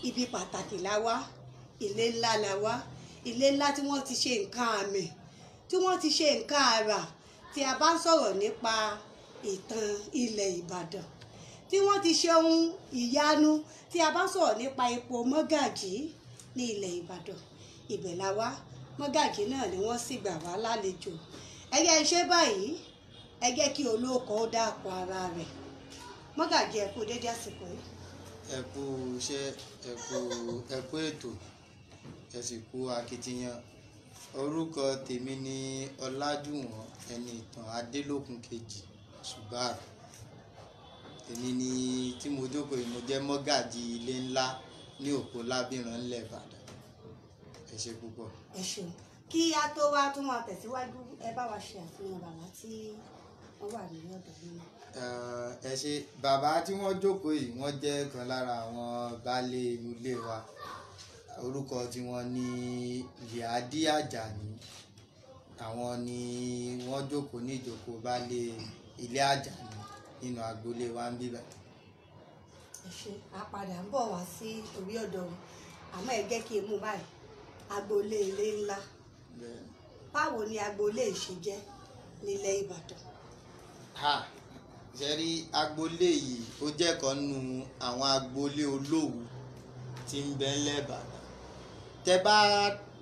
ibi pàtàkì la wá, ilé ńlá la wá, ilé ńlá tí wọ́n ti ṣe nǹkan àmì, tí wọ́n ti ṣe nǹkan àrà tí a bá ń sọ̀rọ̀ nípa ìtàn ilẹ̀ Ìbàdàn, tí wọ́n ti ṣe ohun ìyanu tí a bá ń sọ̀rọ̀ nípa ipò mọ́gàjí ní ilẹ̀ Ìbàdàn. Ibẹ̀ la wá, mọ́gàjí náà ni wọ́n sì gbà wá lálejò. Ẹ jẹ́ n ṣe báyìí, ẹ jẹ́ kí olóko ó dáko ara rẹ̀. Mọ́gàjí, ẹ kú dédé àsìkò yìí. Ẹ kú iṣẹ́, ẹ kú ètò, ẹ sì kú akitiyan. Orúkọ tèmi ni Ọlájúwọ̀n Ẹniìtàn Adélòkun kejì Ṣùbàr. Èmi ni tí mo jókòó yìí, mo jẹ́ mọ́gàjí ilé ńlá ní Òpó Lábìrán ńlẹ̀ Ìbàdàn. Ẹ ṣé púpọ̀. Ẹ ṣeun. Kí a tó wá tún máa tẹ̀síwájú, ẹ bá wa ṣe àfihàn bàbá tí wọ́n wà ní ọ̀dọ̀ yín. Ẹ ṣé. Bàbá tí wọ́n jókòó yìí, wọ́n jẹ́ kan lára àwọn baálé inú ilé wa. Orúkọ tiwọn ni Líàdí Àjàní. Àwọn ni wọ́n jókòó ní ìjókòó baálé ilé Àjàní nínú agboolé wa ń bíbà. Ẹ ṣé. A padà ń bọ̀ wá sí orí ọ̀dọ̀ wọn, àmọ́ ẹ jẹ́ kí n mú báyìí. Agboolé ilé ńlá. Báwo ni agboolé ṣe jẹ́ nílẹ̀ Ìbàdàn? Ṣé rí agboolé yìí, ó jẹ́ kan nínú àwọn agboolé olówù tí ń bẹ ńlẹ̀ Ìbàdàn.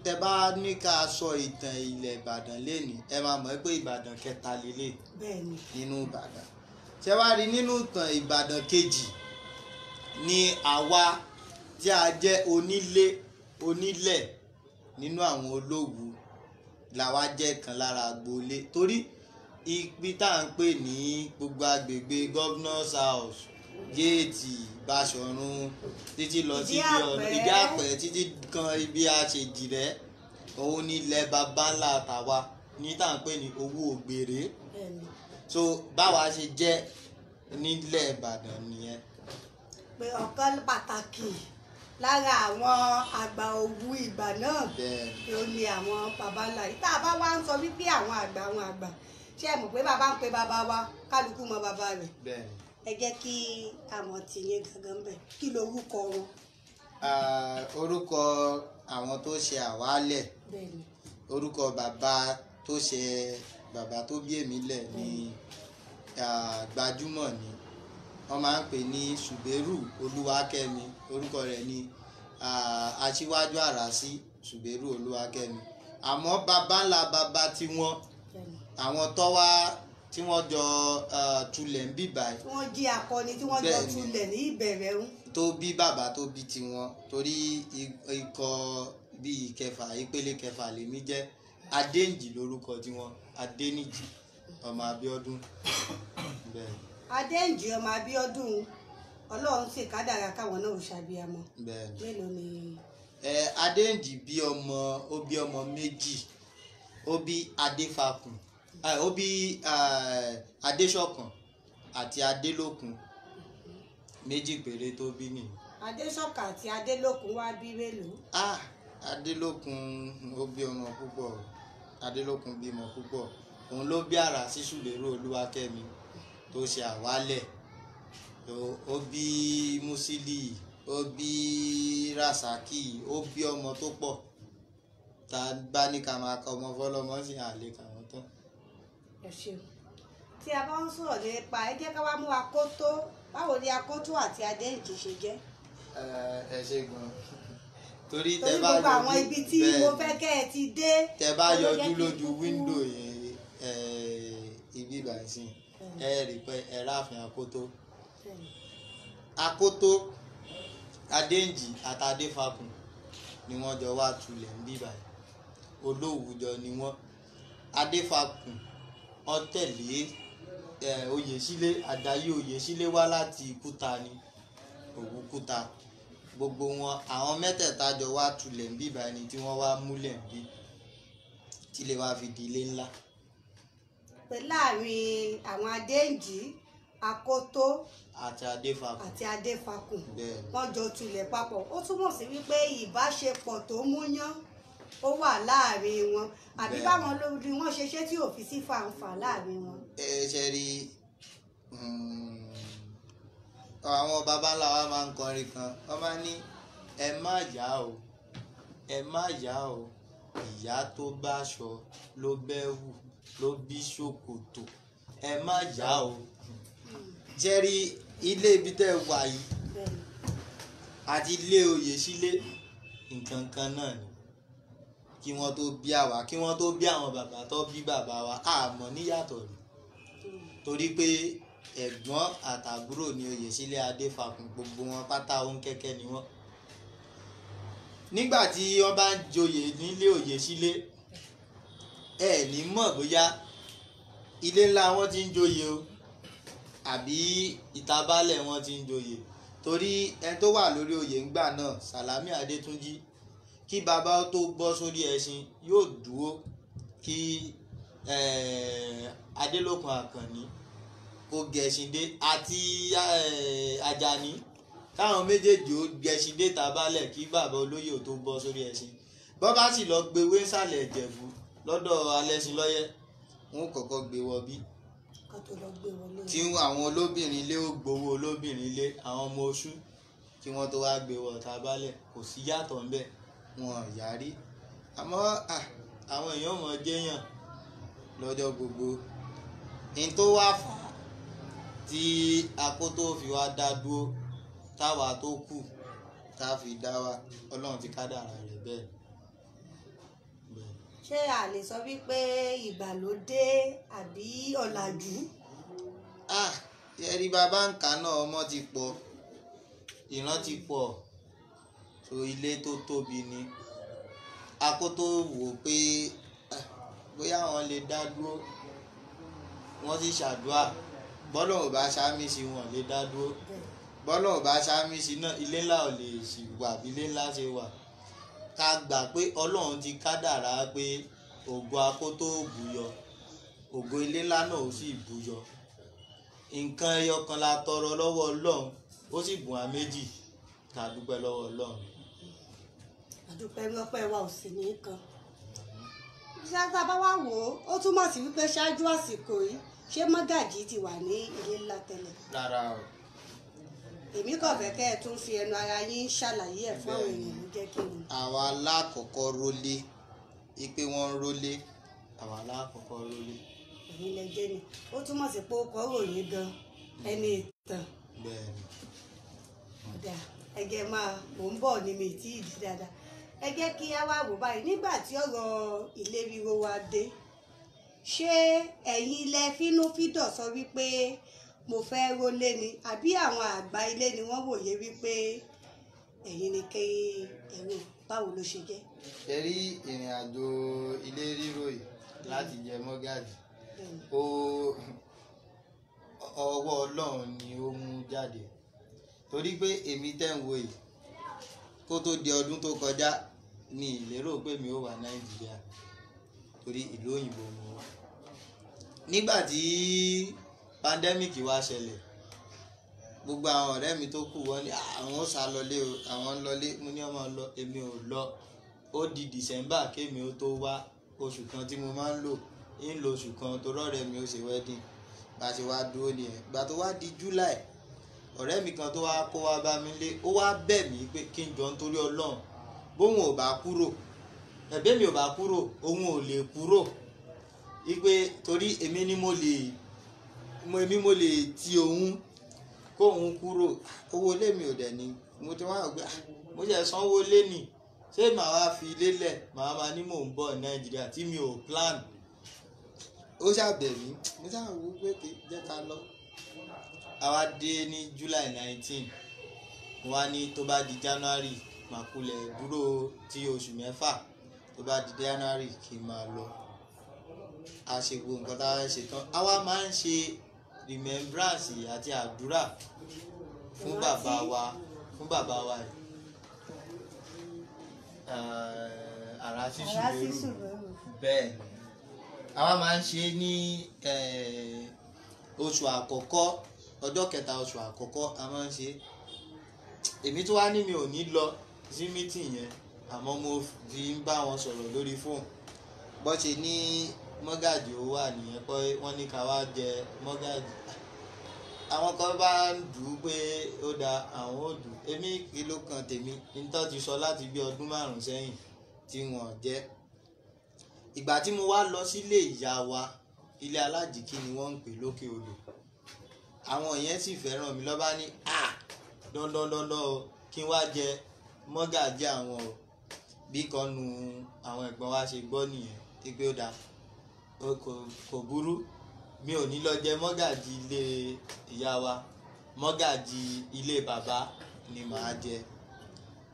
Tẹ́ bá ní ká sọ ìtàn ilẹ̀ Ìbàdàn lénìí, ẹ máa mọ̀ pé Ìbàdàn kẹta lélẹ̀ nínú Ìbàdàn. Ṣé wá rí nínú ìtàn Ìbàdàn kejì ni àwa tí a jẹ́ onílẹ̀ nínú àwọn olówù làwa jẹ́ kan lára agboolé, torí ibi tá à ń pè ní gbogbo agbègbè Governor's House, Géètì, Báṣọ̀run, títí lọ sí Ìdí Àpẹ́, títí kan ibi Àṣejìrẹ́, òun ní ilẹ̀ baba ńlá tàwa ní tá à ń pè ní Owó Ògbèrè. So báwa ṣe jẹ́ nílẹ̀ Ìbàdàn nìyẹn. Pé ọ̀kan pàtàkì lára àwọn àgbà òwú ìgbà náà ló ní àwọn baba ńlá yìí. Tá a bá wá ń sọ wípé àwọn àgbà ṣé ẹ mọ̀ pé bàbá ń pe bàbá wa, kálukú mọ bàbá rẹ̀. Ẹ jẹ́ kí àwọn tìyẹn gangan bẹ̀. Kí lorúkọ wọn? Orúkọ àwọn tó ṣe àwálẹ̀, orúkọ bàbá tó bí èmi lẹ̀ ni Gbajúmọ̀ ni. Wọ́n máa ń pè ní Ṣùbẹ́rù Olúwakẹ́mi. Orúkọ rẹ̀ ni Aṣíwájú Àràsí Ṣùbẹ́rù Olúwakẹ́mi. Àmọ́ bàbá ńlá bàbá tiwọn, àwọn tí wọ́n jọ tulẹ̀ ń bíbà yìí. Wọ́n jí akọni tí wọ́n jọ tulẹ̀ ní ìbẹ̀rẹ̀ ń. Tó bí bàbá tó bí tiwọn, torí ikọ̀ bíi ìkẹfà, ìpele kẹfà lèmi jẹ́. Adéǹjì lórúkọ tiwọn, Adéníjì ọmọ Abíọ́dún. Adéǹjì ọmọ Abíọ́dún, Ọlọ́run sì kádàrá káwọn náà ò ṣàbíamọ. Mélòó ni? Adéǹjì bí ọmọ méjì. Ó bí Adéfakùn, ó bí Adéṣọ̀kan àti Adélòkun. Méjì péré tó bí nìyí. Adéṣọ̀kan àti Adélòkun wá bí mélòó? Adélòkun ó bí ọmọ púpọ̀. Adélòkun bímọ púpọ̀. Òun ló bí Àràsí Ṣùbẹ́rù Olúwakẹ́mi tó ṣe àwálẹ̀. Ó bí Músílì, ó bí Ràsákì, ó bí ọmọ tó pọ̀. Tá a bá ní ká máa ka ọmọ fọlọ́mọ sí àlè kàwọn tán. Ẹ ṣeun. Tí a bá ń sọ̀rọ̀ nípa, ẹ jẹ́ ká wá mú Akótó. Báwo ni Akótó àti Adéǹjì ṣe jẹ́? Ẹ ṣe gan. Torí gbogbo àwọn ibi tí mo fẹ́ kẹ́ ẹ ti dé. Tẹ́ bá yọjú lójú wíńdò yẹn ibi ìbàdàn, ẹ rí pé ẹ ráàfin Akótó. Akótó, Adéǹjì àti Adéfakùn ni wọ́n jọ wá tulẹ̀ ń bíbà yìí. Olówùjọ ni wọ́n. Adéfakùn ó tẹ̀lé Oyèsílé, Àjàyí Oyèsílé wá láti Kúta ni, Òwúkúta. Gbogbo wọn, àwọn mẹ́tẹ̀ẹ̀ta jọ wá tulẹ̀ ń bíbà ni tí wọ́n wá múlẹ̀ ń bí, tí lè wá fi di ilé ńlá. Pé láàrin àwọn Adéǹjì, Akótó àti Adéfakùn wọ́n jọ tulẹ̀ papọ̀. Ó túmọ̀ sí wípé ìbáṣepọ̀ tó múyán ó wà láàrin wọn, àbí báwọn lórí wọn ṣe tí ò fi sí fàǹfà láàrin wọn. Ṣe rí àwọn baba ńlá wa máa ń kọrin kan, wọ́n máa ní ẹ má yá o, ẹ má yá o, ìyá tó báṣọ ló bẹ́wù ló bí ṣòkòtò, ẹ má yá o. jẹ́rí ilé ibi tẹ́ wà yìí àti ilé oyè sílé nǹkan kan náà ni, kí wọ́n tó bí àwa, kí wọ́n tó bí àwọn bàbá tó bí bàbá wa àmọ́ níyàtọ̀ rí, torí pé ẹ̀gbọ́n àtàbúrò ni oyè sílé Adéfakùn, gbogbo wọn pátá òun kẹ́kẹ́ ni wọ́n. nígbà tí wọ́n bá ń joyè nílé oyè sílé, ẹ ní mọ̀ bóyá ilé ńlá wọn ti ń joyè o àbí ìtabalẹ̀ wọn ti ń joyè, torí ẹni tó wà lórí oyè ńgbà náà Sàlámì Adétúnjí, kí bàbá tó bọ́ sórí ẹṣin yóò dúró kí Adélòkun Àkànní kó gẹṣin dé àti Àjàní káwọn méjèèjì ó gẹṣin dé tabalẹ̀ kí bàbá olóyè tó bọ́ sórí ẹṣin. bọ́ bá sì lọ gbé wésàlẹ̀ Ìjẹ̀bú lọ́dọ̀ Alẹ́ṣinlọ́yẹ́, wọn kọ́kọ́ gbé wọ bí tí àwọn olóbìnrin ilé ó gbowó olóbìnrin ilé, àwọn ọmọ oṣù kí wọ́n tó wá gbé wọ tabalẹ̀, kò sí yàtọ̀ ńbẹ̀, wọn yàrí. àmọ́ àwọn èèyàn mọ̀ jẹ́yàn lọ́jọ́ gbogbo. ní tó wá fà á tí Akótó fi wá dá dúró táwa tó kù tá a fi dá wa, Ọlọ́run ti kádàrá rẹ̀ bẹ́ẹ̀. ṣé a lè sọ wípé ìgbàlódé àbí ọ̀làjú? ẹ̀rí bàbá ń kà náà, ọmọ ti pọ̀, ìran ti pọ̀, so ilé tó tóbi ni. Akótó wò pé bóyá wọn lè dá dúró, wọ́n sì ṣàdúrà, bọ́lọ̀ ò bá ṣáàmì sí wọn lè dá dúró, bọ́lọ̀ ò bá ṣáàmì sí náà ilé ńlá ò lè sì wà bí ilé ńlá ṣe wà. ká gbà pé Ọlọ́run ti kádàrá pé ògo Akótó bùyọ, ògo ilé ńlá náà ó sì bùyọ. nǹkan ẹyọ kan la tọrọ lọ́wọ́ Ọlọ́run, ó sì bùn á méjì, ká dúpẹ́ lọ́wọ́ Ọlọ́run. àdúpẹ́ lọ́pẹ́ wa ò sì ní kan. ṣáà bá wá wò ó túmọ̀ sí wípé ṣáájú àsìkò yìí ṣé Mọ́gàjí ti wà ní ilé ńlá tẹ́lẹ̀? rárá o. èmi kàn fẹ́ kẹ́ ẹ tún fi ẹnu ara yín ṣàlàyé ẹ̀ fún àwọn èèyàn ló jẹ́ kí n. àwa alákọ̀ọ́kọ́ rólé, ipe wọn ń rólé, àwa alákọ̀ọ́kọ́ rólé. ẹ̀yin lẹ jẹ́ ni, ó túmọ̀ sí pé ó kọ́ ròyìn gan ẹni ìtàn. bẹ́ẹ̀ni. ọ̀dà ẹgẹ́ mò ń bọ̀ ní mi tí ì di dáadáa. ẹ jẹ́ kí á wá wò báyìí, nígbà tí ọ̀rọ̀ ilé ríro wa dé, ṣé ẹ̀yin lẹ fínúfíndọ̀ sọ wípé mo fẹ́ rólé ni, àbí àwọn àgbà ilé ni wọ́n wòye wípé ẹ̀yin ni kí ẹ̀rọ? báwo ló ṣe jẹ́? ẹ rí ìrìn àjò ilé rírò yìí láti jẹ Mọ́gàjí, ọwọ́ Ọlọ́run ni ó mú jáde, torí pé èmi tẹ́ ń wo yìí kó tó di ọdún tó kọjá mi ì lérò pé mi ò wà Nàìjíríà, torí ìlú òyìnbó mo wà. nígbà tí pandemic wá ṣẹlẹ̀, gbogbo àwọn ọ̀rẹ́ mi tó kù wọ́n ní àwọn sá lọlé o, àwọn ń lọlé, mo ní ọmọ lọ, èmi ò lọ. ó di December kémi ó tó wá, oṣù kan tí mo máa ń lò ń lo oṣù kan tó rọ́ọ̀rẹ́ mi ó ṣe wedding, bá ṣe wá dúró nìyẹn. ìgbà tó wá di July, ọ̀rẹ́ mi kan tó wá kó wá bá mi lé, ó wá bẹ̀ mí pé kí n jọ nítorí Ọlọ́run bóun ò bá kúrò, ẹ̀bẹ̀ mi ò bá kúrò òun ò lè kúrò, wípé torí èmi mo lè ti òun kó òun kúrò, owó ilé mi ò dẹ̀ ní. mo ti wá gbé, mo ṣe sanwó lé nì, ṣé màá wá fi ilé lẹ̀, màá máa ní mò ń bọ̀ Nàìjíríà tí mi ò plan. ó ṣàbẹ̀ mí, mo ṣàwò pé jẹ́ ká lọ. àwa dé ní July 19, mo wá ní tó bá di January màá kulẹ̀ dúró tí oṣù mẹ́fà, tó bá di January kí n máa lọ. a ṣe gbogbo nǹkan tá a ṣe tán, àwa máa ń ṣe remembrance àti àdúrà fún bàbá wa yìí, Àràsísù Lérò. bẹ́ẹ̀ ni àwa máa ń ṣe ní oṣù àkọ́kọ́, ọjọ́ kẹta oṣù àkọ́kọ́ a máa ń ṣe. èmi tó wá ní mi ò ní lọ sí meeting yẹn, àmọ́ mo fi ń bá wọn sọ̀rọ̀ lórí fóònù. bó ṣe ní Mọ́gàjí ó wà nìyẹn, pé wọ́n ní ká wá jẹ Mọ́gàjí. àwọn kan bá ń dù ú pé ó da àwọn ò dù èmi kí ló kan tèmi nítorí ti sọ láti bí ọdún 5 sẹ́yìn tí wọ́n jẹ́. Ìgbà tí mo wá lọ sílé ìyá wa ilé alájìkí ni wọ́n ń pè lókè odò, àwọn yẹn sì fẹ́ràn mi lọ́ba ní dandan o kí n wá jẹ mọ́gàjí àwọn o. Bí kan nu àwọn ẹ̀gbọ́n wa ṣe gbọ́ nìyẹn pé ó da kò burú, mi ò ní lọ jẹ mọ́gàjí ilé ìyá wa, mọ́gàjí ilé bàbá ni màá jẹ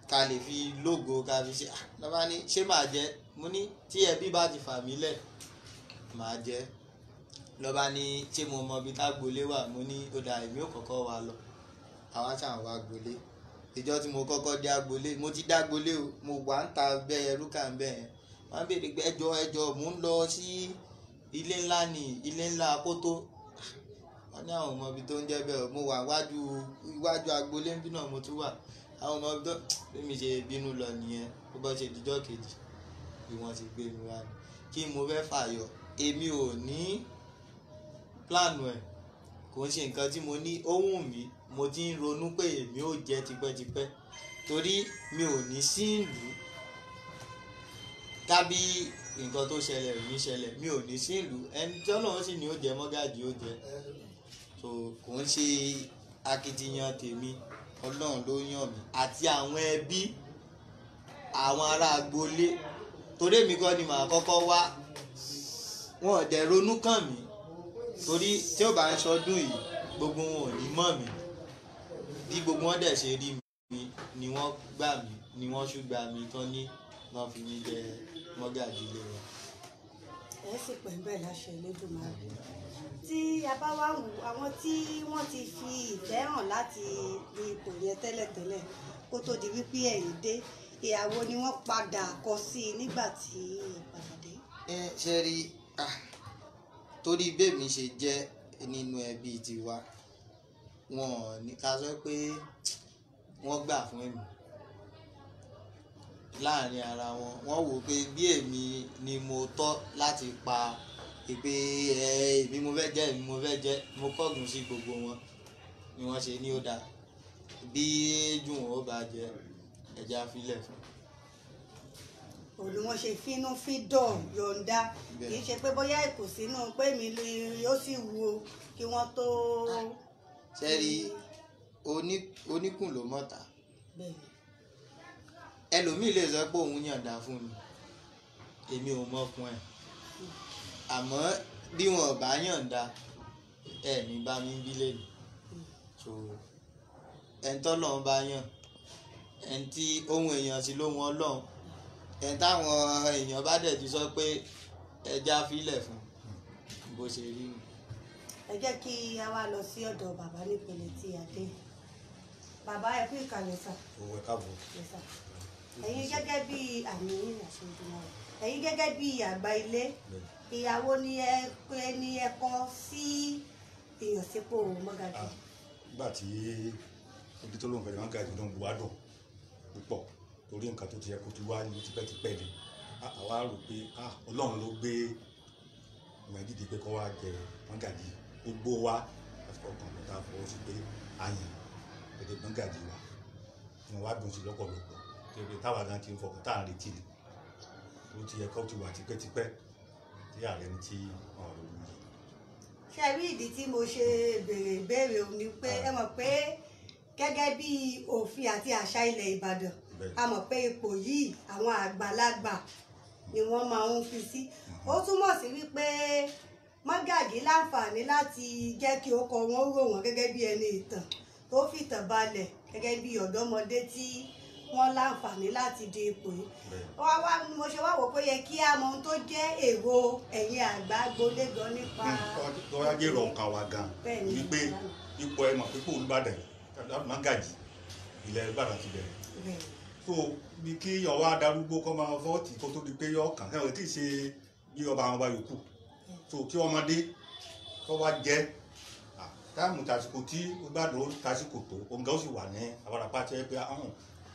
ká lè fi lógo ká fi ṣe. Lọ́ba ní ṣé màá jẹ, mo ní tí ẹbí bá ti fà mí lẹ̀ màá jẹ. Lọ́ba ní ṣé mo mọ ibi tágbolé wà, mo ní ó da èmi ò kọ́kọ́ wa lọ. Àwa ṣàn wá gbolé. Ìjọ tí mo kọ́kọ́ dé agbolé, mo ti dágbolé o, mo wà ń ta bẹ́ẹ̀ rúkà ń bẹ́ẹ̀ yẹn. Wọ́n béèrè pé ẹjọ́ mò ń lọ sí ilé ńlá ni ilé ńlá Kótó. Wọ́n ní àwọn ọmọ ibi tó ń jẹ́ bẹ́ẹ̀, mo wà iwájú agbolé ń bí náà mo tún wà. Àwọn ọmọ ibi tó bí mi ṣe bínú lọ nìyẹn, ó bọ́ ṣe dijọ́ kejì bí wọ́n ti gbé mi wá ni. Kí mo fẹ́ fàyọ, èmi ò ní pílánù ẹ̀, kò ń ṣe nǹkan tí mo ní ó wù mí, mo ti ń ronú pé èmi ò jẹ́ tipẹ́tipẹ́ torí mi ò ní sí ìlú tàbí nǹkan tó ṣẹlẹ̀ ò ní ṣẹlẹ̀, mi ò ní sí ìlú, ẹni tí Ọlọ́run sì ní ó jẹ́ mọ́gàjí ó jẹ́. So kò ń ṣe akitiyan tèmi, Ọlọ́run ló yàn mí àti àwọn ẹbí àwọn ará agboolé torí èmi kọ́ ni màá kọ́kọ́ wá, wọn ò dẹ̀ ronú kàn mí torí tí ó bá ń ṣọdún yìí gbogbo wọn ò ní mọ̀ mí, bí gbogbo wọn dẹ̀ ṣe rí mi ni wọ́n gbà mí ni wọ́n ṣùgbà mí tán ní wọ́n fi mí jẹ mọ́gàjí ilé wọn. ẹ sì pẹ̀ ń bẹ̀ láṣẹ Elédùmarè. Tí a bá wá wò àwọn tí wọ́n ti fi ìfẹ́ hàn láti di ipò yẹn tẹ́lẹ̀tẹ́lẹ̀ kó tó di wípé ẹ̀yin dé, ìyàwó ni wọ́n padà kọ sí i nígbà tí ẹ padà dé. Ṣe rí torí bẹ́ẹ̀ mi ṣe jẹ́ nínú ẹbí tiwa, wọn ò ní ká sọ pé wọ́n gbà fún èmi láàrin ara wọn. Wọ́n wò pé bí èmi ni mo tọ́ láti pa ìpè èmi mo fẹ́ jẹ́ mo kọ́gùn sí gbogbo wọn ni wọ́n ṣe ní ó dáa bí jù wọn ó bá jẹ ẹja filẹ̀ fún. Òun ni wọ́n ṣe fínúfíndọ̀ yọ̀ǹda, kì í ṣe pé bóyá ìkùnsínú pé mi yóò sì wù ó kí wọ́n tó. Sẹ́rí oníkùn ló mọ̀ta, ẹlòmíì lè sọ pé òun yàǹda fún mi, èmi ò mọ̀kun ẹ̀, àmọ́ bí wọn ò bá yàǹda ẹ̀ ní bá mi ń bí lẹ́nu. So ẹni tọ́lọ́run bá yàn, ẹni tí ohun èèyàn sí lóhun Ọlọ́run, ẹni táwọn èèyàn bá dẹ̀ ti sọ pé ẹja filẹ̀ fún bó ṣe rí mi. Ẹ jẹ́ kí a wá lọ sí ọ̀dọ̀ bàbá nípele tí a dé. Bàbá ẹ kú ìkàlẹ̀ sà. Owó káàbọ̀. Ẹ̀yin gẹ́gẹ́ bí àmì àṣejùmọ̀, ẹ̀yin gẹ́gẹ́ bí àgbà ilé, ìyàwó ni ẹ kọ sí ìyànsípò mọ́gàjí. Nígbà tí ojú tó lóun fẹ́rẹ̀ mọ́gàjí ló ń bu wádùn púpọ̀ torí nǹkan tó ti yẹ kó ti wá ní tipẹ́tipẹ́ ni àwa rò pé Ọlọ́run ló gbé ìwọ̀n dídì pé kó wá jẹ mọ́gàjí gbogbo wa àti ọkàn mi ta fọwọ́ sí pé àyàn gẹ́gẹ́ mọ́gàjí wa wọn wá dùn sí lọ́pọ̀lọpọ̀ tó yẹ pé táwa gan ti ń fọkàn tá à ń retí ni ó ti yẹ kó ti wà tipẹ́tipẹ́ tí ààrẹ ní tí wọn ò lóyún yìí. Ṣé rí ìdí tí mo ṣe béèrè ìbéèrè òun ni pé ẹ mọ̀ pé gẹ́gẹ́ bí òfin àti àṣà ilẹ̀ Ìbàdàn a mọ̀ pé ipò yìí àwọn àgbàlagbà ni wọ́n máa ń fi sí. Ó túmọ̀ sí wípé mọ́gàjí láǹfààní láti jẹ́ kí ó kọ wọn rò wọ́n gẹ́gẹ́ bí ẹni ìtàn tó fìtàn balẹ̀ gẹ́gẹ́ bí ọ̀dọ́mọdé tí wọ́n láǹfààní láti di ipò yìí. Mo ṣe wá wò pé yẹ kí a mọ ohun tó jẹ́ èrò ẹ̀yin àgbà agboolé gan nípa. Lọ́wọ́ ajérò ọkàn wa gan wípé ipò ẹ̀ mọ̀ pé kó Olúbàdàn mọ́gàjí ilẹ̀ Ìbàdàn ti bẹ̀rẹ̀. So bí kí ọwọ́ adarúgbó kọ́ máa fọ́ọ̀tì kó tó di pé yọ ọkàn kẹ́wọ̀n kì í ṣe bí ọba àwọn ọba yòókù. So kí ọmọdé kọ́ wá jẹ́ táàmù tàsíkò tí Olúbàdàn tàsíkò tó òǹgá ó sì wà ní àwàràpá tí ẹ pé àwọn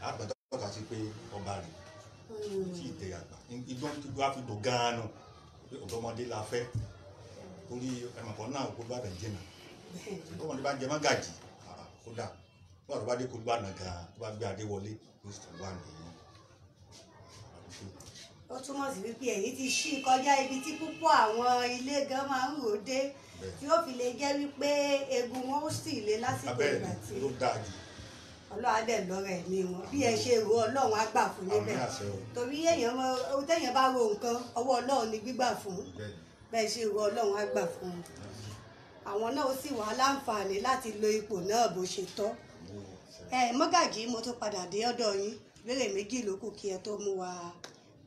àgbàdo ọ̀gá sí pé ọba rẹ̀ tí ì tẹ̀yà gbà ìgbọ́n tí wọ́n á fi dùn gan-an nù pé ọ̀dọ́mọdé la fẹ́ torí ẹ̀mọ̀kàn náà Olúbàdàn jìnnà ọmọ ní bá ń jẹ mọ́gàjì kódà wọ́n àrùbá dé kólúbà náà gan tó bá gbé adé wọlé ló sì tún wà nìyí. ó túmọ̀ sí wípé ẹ̀yin ti ṣí kọjá ibi tí púpọ̀ àwọn ilé gan máa ń rò dé tí ó fi lè jẹ́ wípé egun wọn ó sì lé lásìkò ìgbà tí ọlọ́run á dẹ̀ lọ́rọ̀ ẹ̀mí wọn bí ẹ ṣe rò ọlọ́run á gbà fún níbẹ̀ torí téèyàn bá ro nǹkan ọwọ́ ọlọ́run ni gbígbà fún bẹ́ẹ̀ ṣe rò ọlọ́run á gbà fún wọn àwọn náà ó sì wà láǹfààní láti lo ipò náà bó ṣe tọ́ mọ́gàjí mo tún padà dé ọ̀dọ̀ yín ìbéèrè méjì ló kù kí ẹ tó mú wa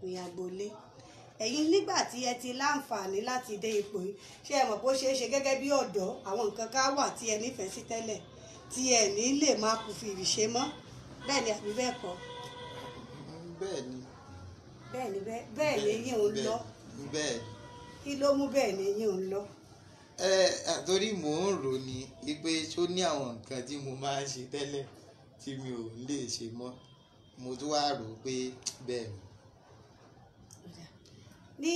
rìn agboolé ẹ̀yin nígbà tí ẹ ti láǹfààní láti dé ipò yìí ṣé ẹ mọ̀ bó ṣe é ṣe gẹ́gẹ́ bí ọ̀dọ́ àwọn nǹkan ká wà tí ẹ nífẹ̀ẹ́ sí tẹ́lẹ̀ tí ẹ ní lè máa kù fi ìrìṣe mọ́ bẹ́ẹ̀ ni àbí bẹ́ẹ̀ kọ́. bẹ́ẹ̀ ni yín ò ń lọ kí ló mú bẹ́ẹ̀ ni yín ò ń lọ. torí mò ń rò ní wípé ṣó ní àwọn nǹkan tí mo máa ń ṣe tẹ́lẹ̀ tí mi ò lè ṣe mọ́ mo tún wá rò pé bẹ́ẹ̀ ni. ní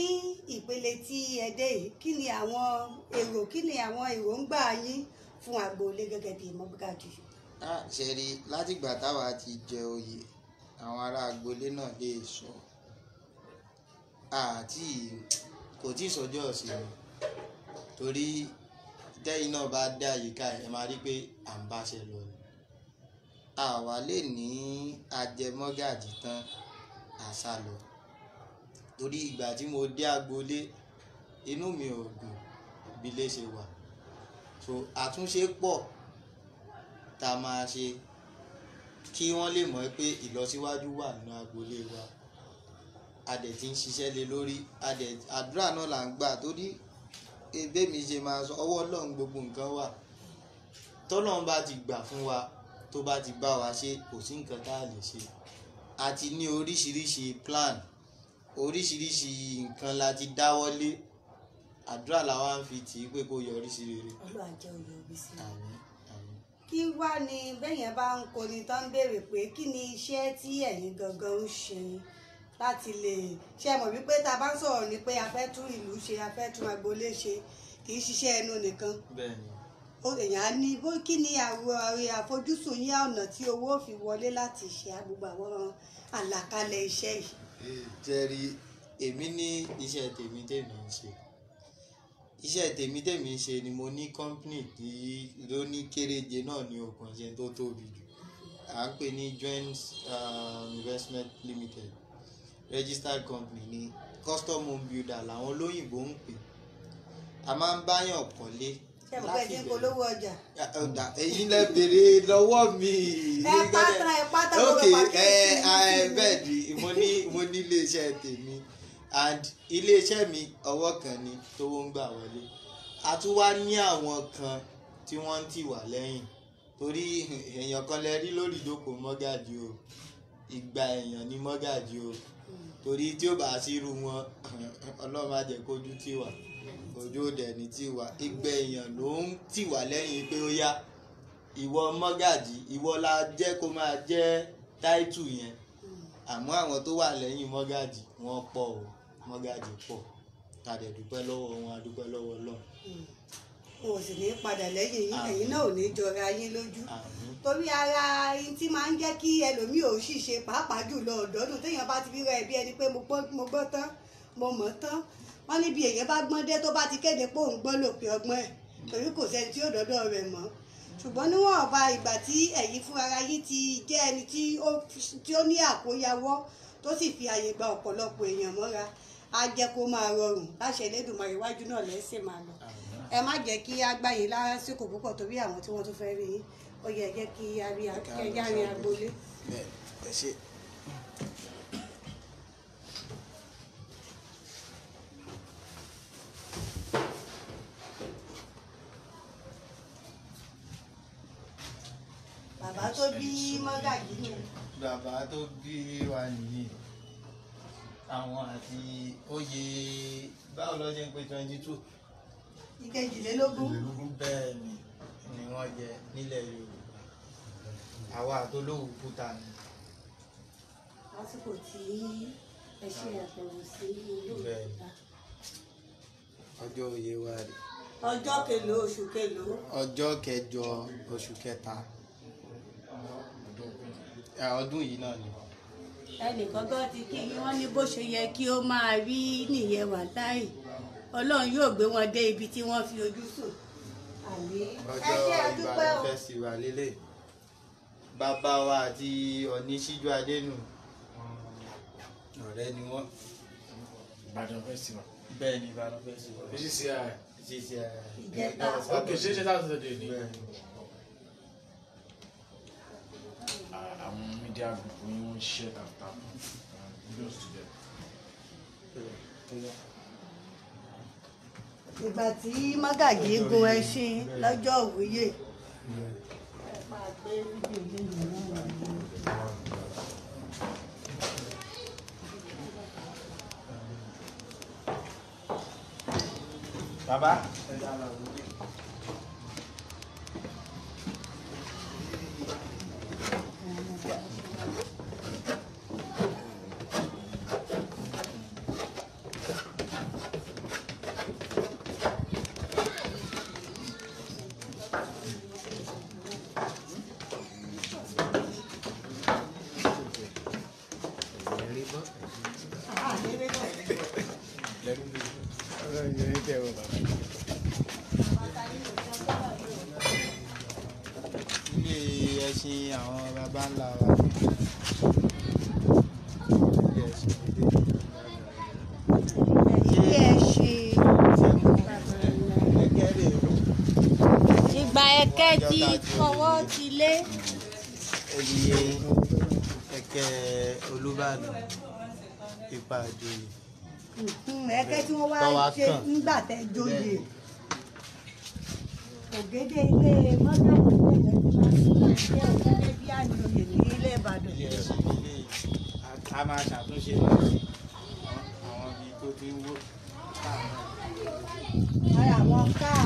ìpele tí ẹ dé yìí kí ni àwọn èròǹgbà yín fún agboolé gẹ́gẹ́ bíi mọ́gàjí. ṣe rí látìgbà táwa ti jẹ oyè àwọn ará agboolé náà lè sọ kò tí ì sọjọ́ ọ̀sìn mi torí tẹ́yìn náà bá dé àyíká ẹ̀ máa rí pé à ń báṣẹ lọ ni àwa lè ní ajẹmọ́gàjí tán àṣà lọ torí ìgbà tí mo dé agboolé inú mi ò dùn bí lè ṣe wà so àtúnṣe pọ̀ tá a máa ṣe kí wọ́n lè mọ̀ pé ìlọsíwájú wà nínú agboolé wa a dẹ̀ ti ń ṣiṣẹ́ lé lórí àdúrà náà là ń gbà torí ebé mi ṣe máa sọ ọwọ́ Ọlọ́run gbogbo nǹkan wà tọ́lọ́run bá ti gbà fún wa tó bá ti bá wa ṣe kò sí nǹkan tá a lè ṣe a ti ní oríṣiríṣi plan oríṣiríṣi nǹkan la ti dáwọ́lé àdúrà làwa ń fi tì í pé kó yọrí sí rere. Ọlọ́run á jẹ́ ó yọrí sí rere. Àmín àmín. kí wá ni bẹ́yẹn bá ń koni tán béèrè pé kí ni iṣẹ́ tí ẹ̀yin gangan ń ṣe láti lè ṣe mọ̀ wípé tá a bá ń sọ̀rọ̀ ni pé a fẹ́ tún ìlú ṣe a fẹ́ tún agboolé ṣe kì í ṣiṣẹ́ ẹnu nìkan. Bẹ́ẹ̀ni. èèyàn á ní kí ni àfojúsùn yín ọ̀nà tí owó fi wọlé láti ṣe gbogbo àwọn àlàkalẹ̀ iṣẹ́ yìí. jẹ́rí èmi ní iṣẹ́ tèmi ń ṣe iṣẹ́ tèmi ń ṣe ni mo ní company tí ló ní kéréje náà ní òkun ṣe tó tóbi jù à ń pè ní Joint Investment Limited registered company ní custom home builder làwọn olóyìnbó ń pè a máa ń báyàn kọ́lé láti polówó ọjà. èyí lẹ béèrè lọ́wọ́ mi. pátá ok bẹ́ẹ̀ ni mo ní iléeṣẹ́ tèmi and iléeṣẹ́ mi ọwọ́ kan ni tówó ń gbà wọlé a tún wá ní àwọn kan tí wọ́n ń tì wá lẹ́yìn torí èèyàn kan lẹ rí lórí ìjókòó mọ́gàjí o ìgbà èèyàn ní mọ́gàjí o torí tí ó bá sírú wọn Ọlọ́run má jẹ́ kójú tì wá ojú òde ní tí wà ìgbẹ́ èèyàn ló ń tì wá lẹ́yìn pé ó yá ìwọ mọ́gàjí ìwọ la jẹ́ kó máa jẹ́ táìtù yẹn àmọ́ àwọn tó wà lẹ́yìn mọ́gàjí wọ́n pọ̀ o mọ́gàjí pọ̀ ká dẹ̀ dúpẹ́ lọ́wọ́ wọn a dúpẹ́ lọ́wọ́ Ọlọ́run. o sì ní padà lẹ́yìn yín ẹ̀yin náà ò ní jọra yín lójú torí ara yín tí máa ń jẹ́ kí ẹlòmíì ò sì ṣe pàápàá jùlọ ọ̀dọ́dún téèyàn bá ti rí rẹ̀ bí ẹni pé mo gbọ́ tán mo mọ̀ tán wọ́n níbi èyàn bá gbọ́n dé tó bá ti kéde pé òun gbọ́n lòpin ọgbọ́n ẹ̀ torí kò sẹ́ni tí ó dọ́dọ̀ rẹ̀ mọ́ ṣùgbọ́n níwọ̀n ọba ìgbà tí ẹ̀yin fún ara yín ti jẹ́ ẹni tí ó ní àkóyawọ́ tó sì fi àyè gba ọ̀pọ̀lọpọ̀ èèyàn mọ́ra á jẹ́ kó máa rọrùn láṣẹ Elédùmarè iwájú náà lẹ́sìn máa lọ ẹ má jẹ́ kí á gbá yín lásìkò púpọ̀ torí àwọn tí wọ́n tún fẹ́ rí yín ó yẹ jẹ́ kí á rí agboolé. ẹ ṣe. bàbá tó bí mọ́gàjí ni. bàbá tó bí wa nìyí àwọn àti oyè báwo ló ṣe ń pè 22. ìkejìlélógún. bẹ́ẹ̀ ni wọ́n jẹ nílẹ̀ Yorùbá àwa àtolówó kúta ni. lásìkò tí ẹ ṣe àbẹ̀wò sí ilé Yorùbá. ọjọ́ oyè wa rè. ọjọ́ kèlò oṣù kèlò. ọjọ́ kẹjọ oṣù kẹta ọdún yìí náà ni. ẹnìkan tó ti kí wọ́n ní bó ṣe yẹ kí ó máa rí nìyẹn wà láì ọlọ́run yóò gbé wọn dé ibi tí wọ́n fi ojú sùn. ọjọ́ Ìbàdàn festival lélẹ̀ bàbá wa àti Ọ̀ọ̀ni Síjú Adénù ọ̀rẹ́ ni wọ́n. Ìbàdàn festival. bẹ́ẹ̀ ni Ìbàdàn festival. ìjẹta. ok ṣe láti ṣe ní. àwọn media group ni wọ́n ń ṣe takuntakun kudos to them. ìgbà tí Mágàjí gun ẹṣin lọ́jọ́ òwúyè. bàbá. ilé ẹṣin àwọn baba ńlá wa. ilé ẹṣin. ìgbà ẹ̀kẹ́ tí fọwọ́ ti lé. ẹyẹ ẹ̀kẹ́ Olúbàdàn ipa àjòyè. ẹ̀kẹ́ tí wọ́n wá ṣe nígbà tẹ́ joyè. ògèdè ilé Mágàjí jẹ́ ògèdè bí àjòyè ní ilé Ìbàdàn. a máa ṣàtúnṣe àwọn ibi tó ti ń wó àwọn káà.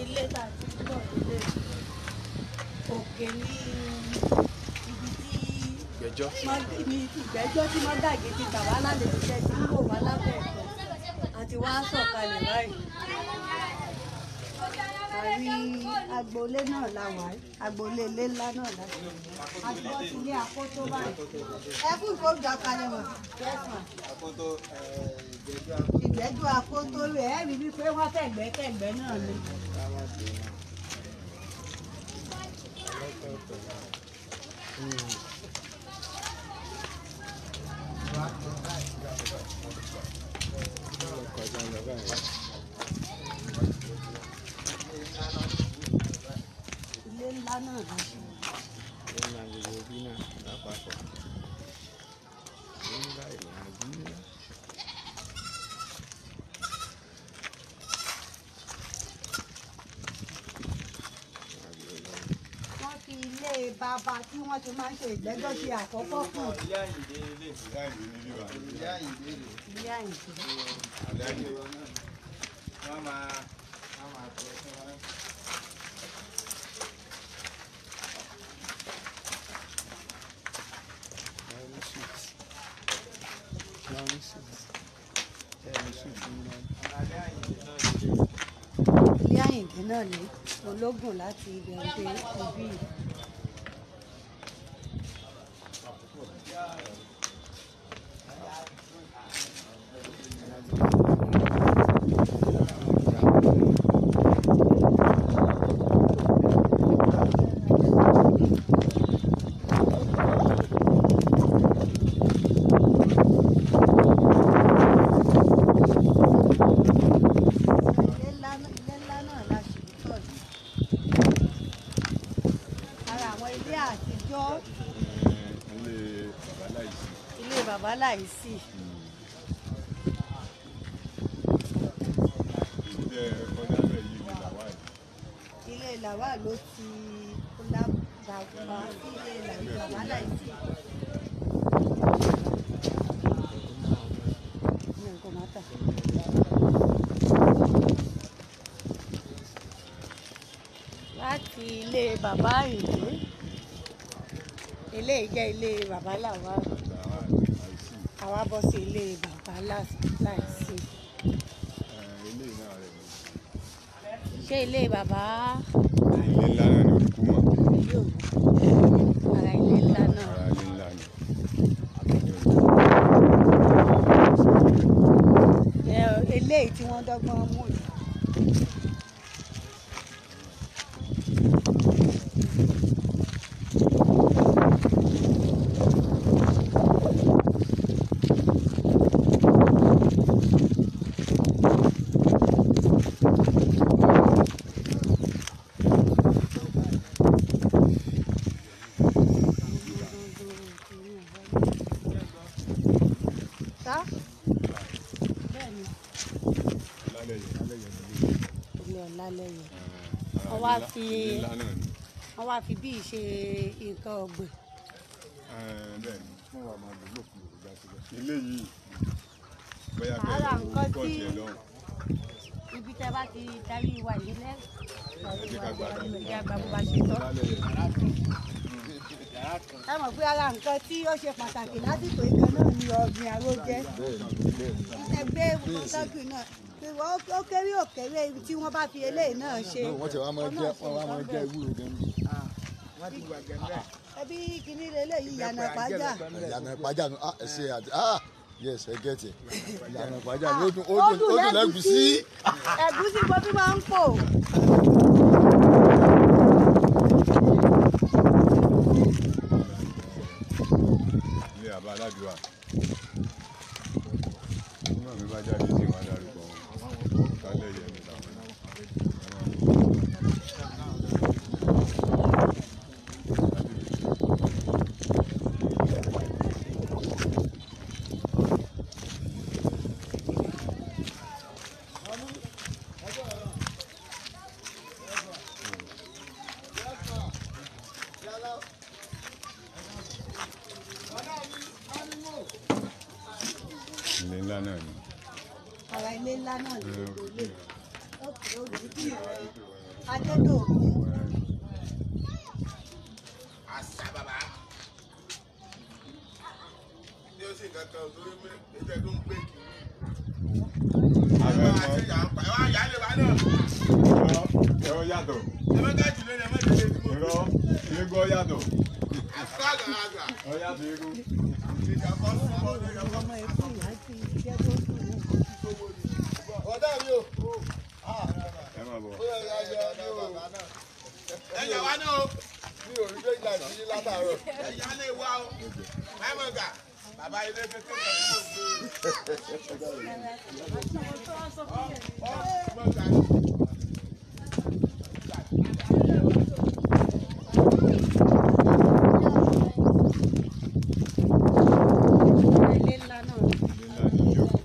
ilé tàbí bọ̀ ilé òkè ní ibi tí ìgbẹ́jọ́ tí Mágàjí ti gbà wá lálejò jẹ́ tí ń wò wá lábẹ́ ẹ̀kọ́ àti wá sọ̀kalẹ̀ báyìí. àrí agboolé náà la wà á agboolé ilé ńlá náà la wà á àti wọ́n ti ní àkótó báyìí. ẹ fún ìkójọ kalẹ̀ wọ̀ ìgbẹ́jọ́ àkótó rẹ̀ ẹ́ rí wípé wọ́n kẹ̀gbẹ́kẹ̀gbẹ́ náà ni. ilé ńlá náà ló ṣe. wọ́n fi ilé bàbá tí wọ́n ti máa ń ṣe ìgbẹ́jọ́ ṣe àkọ́kọ́ fún. ilé Àyìndé ilé Àyìndé ilé Àyìndé. wọ́n máa tọ́ sí wọn. ilé Àyìndé náà ní ológun láti ibẹ̀ dé ibi yìí. ilé ńlá náà la ṣe ń tọ́jú. láìsí. Ilé làwà ló ti lágbàgbà sí ilé làwà láìsí. Láti ilé bàbá Àyìndé, ilé jẹ́ ilé bàbá làwà, àwa bọ́ sí ilé bàbá láìsí. Ṣé ilé bàbá? Ilé ńlá náà ni olùkú mọ̀. Ara ilé ńlá náà. Ara ilé ńlá ni. Eléyìí tí wọ́n dọ́gbọ́n mú yìí. Wọ́n wá fi bí ṣe nǹkan ọ̀gbìn. Bẹ́ẹ̀ ni wọ́n wá máa lò lókun òrùka síbẹ̀. Ilé yìí bóyá Ara bẹ́ẹ̀ nǹkan kọ́ tí tiẹ̀ lọ́rùn. ibi tẹ́ bá ti darí wa nílẹ̀ ìyá àgbà bó bá ṣe tọ́. Ẹ mọ̀ pé ara nǹkan tí ó ṣe pàtàkì lásìkò ìkan náà ni ọ̀gbìn àròjẹ. Ẹgbẹ́ ìwòsàn náà ó kéré òkèrè tí wọ́n bá fi eléyìí náà ṣe. Wọ́n ti wá máa jẹ́ ewúro gan-an. Ẹbí kìíní lélẹ́yìí ìyànà pàjá. Ìyànà pàjá ẹ ṣe àti yes ẹ gẹ́tì. Ìyànà pàjá ni ó dùn lẹ́gùsí. Ẹ̀gúsí kò tún máa ń pò. Ilé àbá aládùúrà. Nígbà mi bá jáde sí ìwà dárúkọ kálẹ̀ yẹn ní ìlànà náà. Ilé ńlá náà ni. Ara ilé ńlá náà ni gbogbo ilé. Adédọ̀kun. Àṣà bàbá. Ní o sì kankan lórí mi, ẹ̀jẹ̀ tó ń gbé kiri. Àwọn àti ìyá ń pa ẹ̀ wá ìyá lè wá náà. Ẹ̀rọ yàtọ̀. Ẹ̀mẹ́ káàdì lónìí ẹ̀mẹ́ tẹ̀lé tí mo. Irọ́ eégún yàtọ̀. Àṣà àgbàlagbà. Ọ yàtọ̀ eégún. Ìjàpá fún ọmọ ọdún ìjàpá. Ọmọ ẹ̀kọ́ ìyá ti jẹ́ tó dùn náà. Ọ̀dà mi o. Ẹ máa bọ̀. Ẹ̀yà wá náà o. Mi ò rí bẹ́ẹ̀ gbà sí látàárọ̀. Ẹ̀yà lè wá o. Máìmọ̀gà. Bàbá ilé kékeré kan tó gbé. Ilé ńlá náà ni.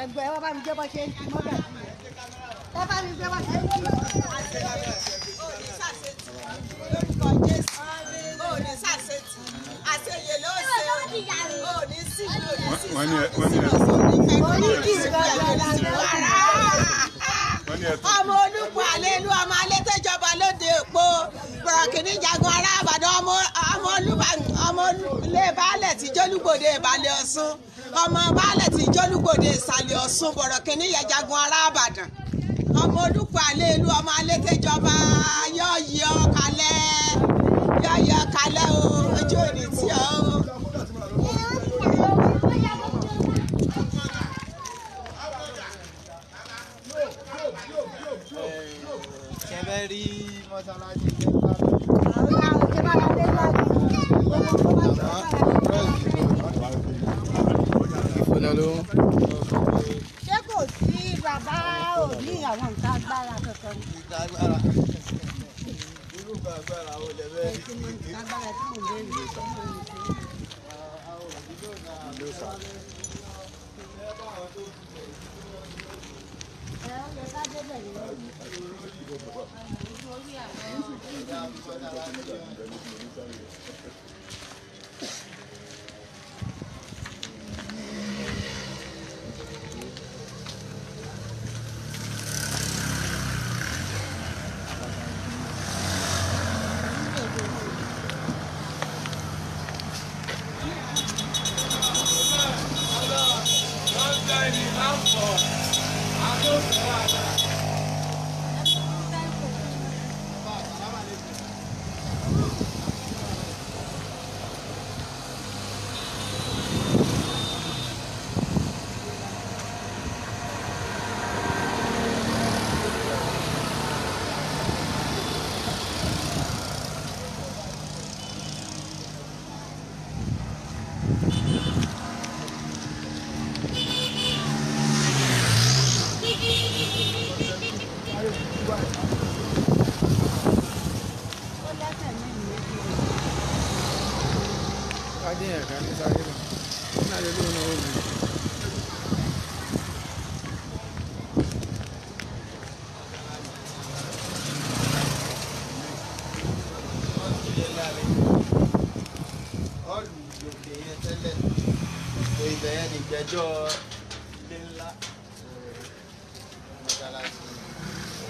Ẹgbẹ́ ẹ wá bá mi jẹ́ bọ́ ṣe ń mọ́ bẹ̀. Ẹ bá mi jẹ́ bọ́ ṣe ń kí. Wọ́n ní ọmọ olùkọ́ àlélu ọmọ alétẹ́jọba lóde èpo bọ̀rọ̀kìnní jagun ará àbàdàn ọmọ ilé baálẹ̀ tí jólúgbòde ìbàlẹ̀ ọ̀ṣun ọmọ baálẹ̀ tí jólúgbòde ìsàlẹ̀ ọ̀ṣun bọ̀rọ̀kìnní yẹ jagun ará àbàdàn ọmọ olùkọ́ àlélu ọmọ alétẹ́jọba yọ̀ọ̀yọ̀ kalẹ̀ o ojú òní tí ọ o. Kẹ́bẹ́ rí mọ́sálásí ṣé kò sí bàbá òní àwọn nǹkan agbára kankan ní. irú agbára wo lẹ fẹ́ rí? agbára tí mo lè rí sọ́mọ́ mi sí.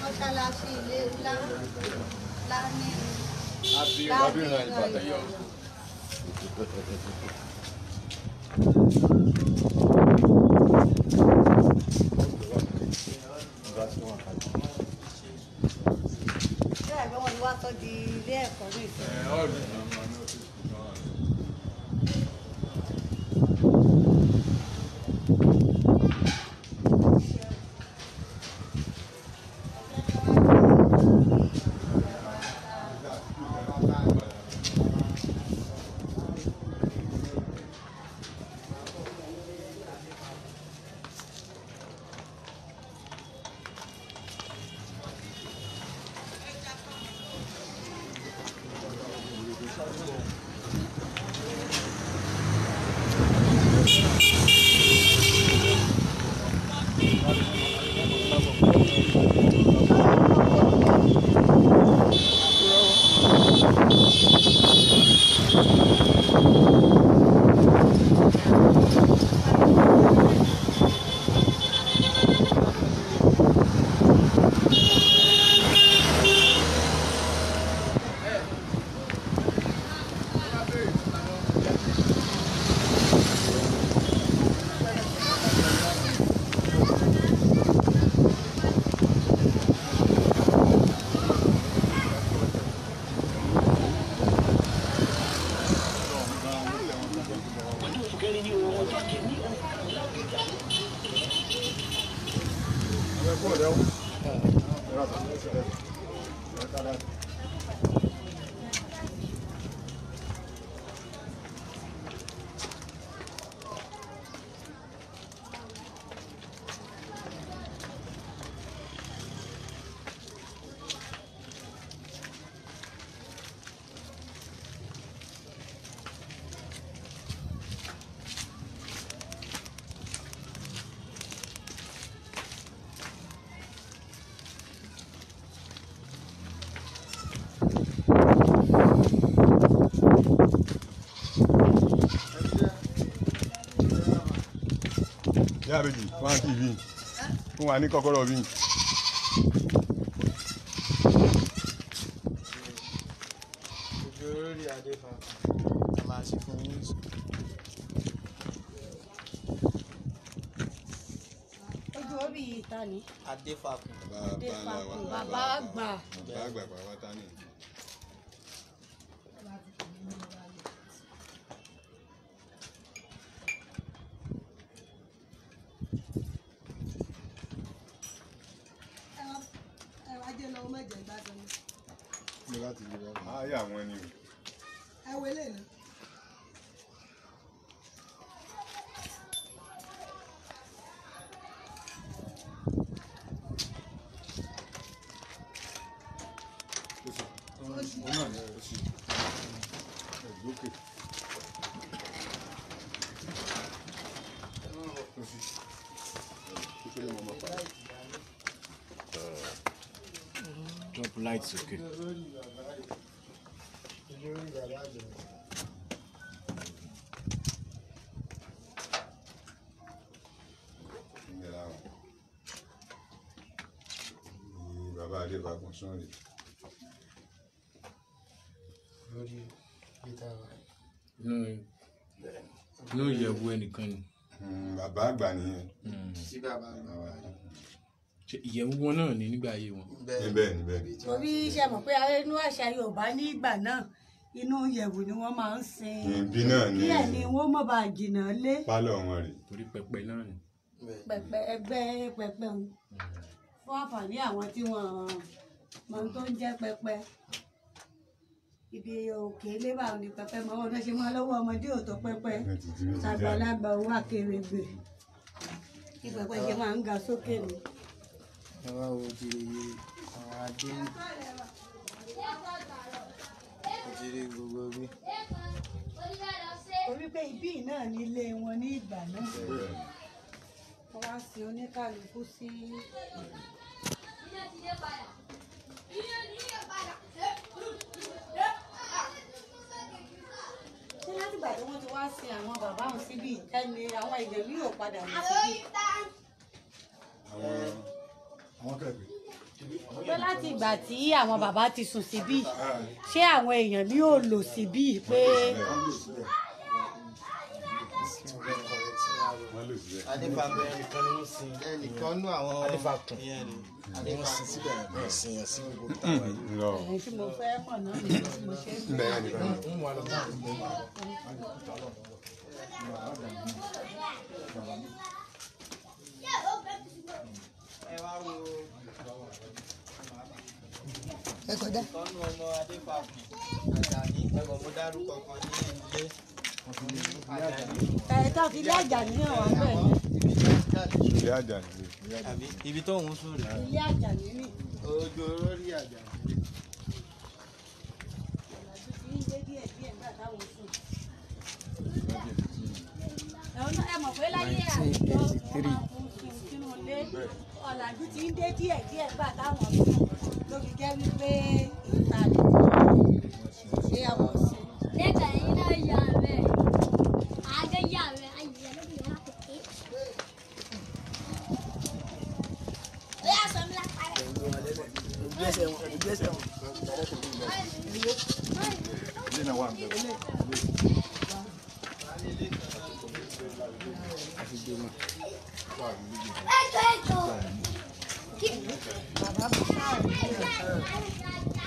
Mọ́ṣáláṣí ilé ńlá ní lábìrán Ìbàdàn yọ. Ṣé ẹ̀gbọ́n wọn ni wá sọ di ilé ẹ̀kọ́ ní ìsìn? Ìyá àbèjì fún àǹtí yìí fún wa ní kọ́kọ́rọ́ mi. Adéfà a máa ṣe fún yín. ojú orí ìta ni. Adéfàkùn. Adéfàkùn bàbá àgbà. bàbá àgbà pàápàá ni. Mo láti lè wá. Ayé àwọn ẹni o. ẹ wọlé náà. Ó náà ní oṣù. Ẹ̀gbókè. Oṣù. Kékeré mọ̀ máa pa. Drop lights, okay. Bàbá Adéfàkùn sọ́ọ̀rì. No, ìyẹ̀wò ẹnìkan ni. Bàbá àgbà nìyẹn. Sí bàbá àgbà. Ìyẹ̀wò wọn náà ni nígbà ayé wọn. Níbẹ̀ níbẹ̀. torí iṣẹ́ mọ̀ pé inú àṣà Yorùbá ní ìgbà náà inú ìyẹ̀wù ni wọ́n máa ń sin. Ibi náà ni. díẹ̀ ni wọ́n mọ̀ bá jìnnà lé. Pálọ̀ wọn rè. Torí pẹpẹ náà ni. pẹpẹ ẹgbẹ́ pẹpẹ ń fún àǹfààní àwọn tí wọ́n mọ tó ń jẹ́ pẹpẹ. ibi òkè lébà ní pẹpẹ mọ ọdún ṣe máa lọ́wọ́ ọmọdé ò tó pẹpẹ ṣàgbàlagbà owó àkèrègbè kí pẹpẹ ṣe máa ń ga sókè ni. Ẹ wá wo òjìrì àwọn adé. Òjìrì gbogbo bí. torí pé ibí náà ní ilé wọn ní ìgbà náà wọ́n wá sin oníkàlùkù sí. ṣé látìgbà tí wọ́n ti wá sin àwọn bàbá wọn síbí ẹni àwọn èèyàn ní yóò padà lọ síbí. Àwọn kẹ̀kẹ́. pé láti ìgbà tí àwọn bàbá ti sùn síbí ṣé àwọn èèyàn ní yóò lò síbí pé. Adéfàkùn ẹnìkan ni wọ́n sin. Ẹnìkan nú àwọn. Adéfàkùn. Ìyẹn ni. Wọ́n sin síbẹ̀ wọ́n sin yẹn sí gbogbo táwa yìí. ẹ̀yìn tí mo fẹ́ mọ̀ náà nìyẹn tí mo ṣe ń bẹ̀rẹ̀. Ń wà lọ́tà. Ẹ wá wo. ẹ kọjá. Ìkọ́nú ọmọ Adéfàkùn. Àjàní. Ẹ̀wọ̀n mo dárúkọ kan ní ilé. ẹ̀ẹ́dá fi ilé Àjàní hàn wá bẹ́ẹ̀ ni. Ilé àjà nìyẹn. Àbí ibi tó ń sùn rè. ilé Àjàní ni. Ojú olórí Àjàní. ọ̀làjú ti ń dé díẹ̀ díẹ̀ nígbà táwọn sùn. ẹ mọ̀ pé láyé àtijọ́ wọ́n máa ń sùn sínú ilé ọ̀làjú ti ń dé díẹ̀ díẹ̀ nígbà táwọn sùn ló fi jẹ́ wípé ìta lè ṣe àwọn sùn. Ilé náà wà ń bẹ̀rẹ̀.